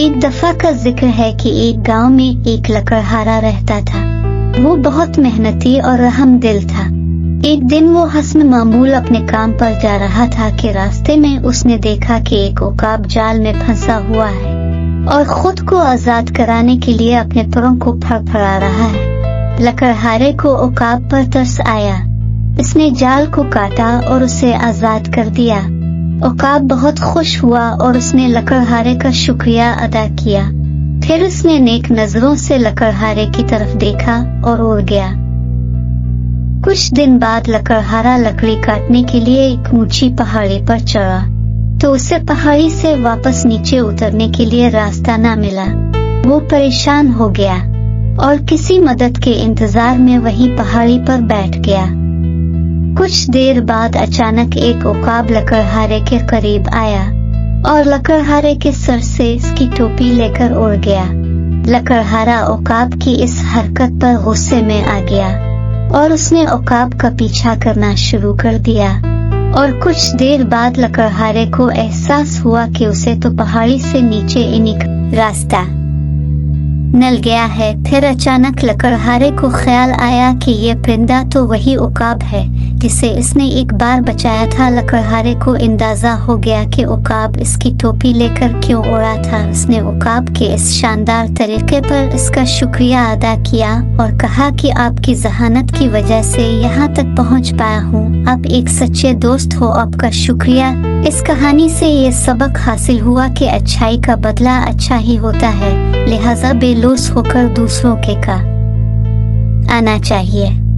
एक दफा का जिक्र है कि एक गांव में एक लकड़हारा रहता था। वो बहुत मेहनती और रहम दिल था। एक दिन वो हस्म मामूल अपने काम पर जा रहा था कि रास्ते में उसने देखा कि एक उकाब जाल में फंसा हुआ है और खुद को आजाद कराने के लिए अपने परों को फड़फड़ा रहा है। लकड़हारे को उकाब पर तरस आया। इसने जाल को काटा और उसे आजाद कर दिया। उकाब बहुत खुश हुआ और उसने लकड़हारे का शुक्रिया अदा किया। फिर उसने नेक नजरों से लकड़हारे की तरफ देखा और उड़ गया। कुछ दिन बाद लकड़हारा लकड़ी काटने के लिए एक ऊंची पहाड़ी पर चढ़ा तो उसे पहाड़ी से वापस नीचे उतरने के लिए रास्ता न मिला। वो परेशान हो गया और किसी मदद के इंतजार में वहीं पहाड़ी पर बैठ गया। कुछ देर बाद अचानक एक उकाब लकड़हारे के करीब आया और लकड़हारे के सर से इसकी टोपी लेकर उड़ गया। लकड़हारा उकाब की इस हरकत पर गुस्से में आ गया और उसने उकाब का पीछा करना शुरू कर दिया। और कुछ देर बाद लकड़हारे को एहसास हुआ कि उसे तो पहाड़ी से नीचे इन्हीं का रास्ता मिल गया है। फिर अचानक लकड़हारे को ख्याल आया कि ये परिंदा तो वही उकाब है जिसे इसने एक बार बचाया था। लकड़हारे को अंदाजा हो गया कि उकाब इसकी टोपी लेकर क्यों उड़ा था। उसने उकाब के इस शानदार तरीके पर इसका शुक्रिया अदा किया और कहा कि आपकी जहानत की वजह से यहाँ तक पहुँच पाया हूँ। आप एक सच्चे दोस्त हो, आपका शुक्रिया। इस कहानी से ये सबक हासिल हुआ कि अच्छाई का बदला अच्छा ही होता है, लिहाजा बेलौस होकर दूसरों के का आना चाहिए।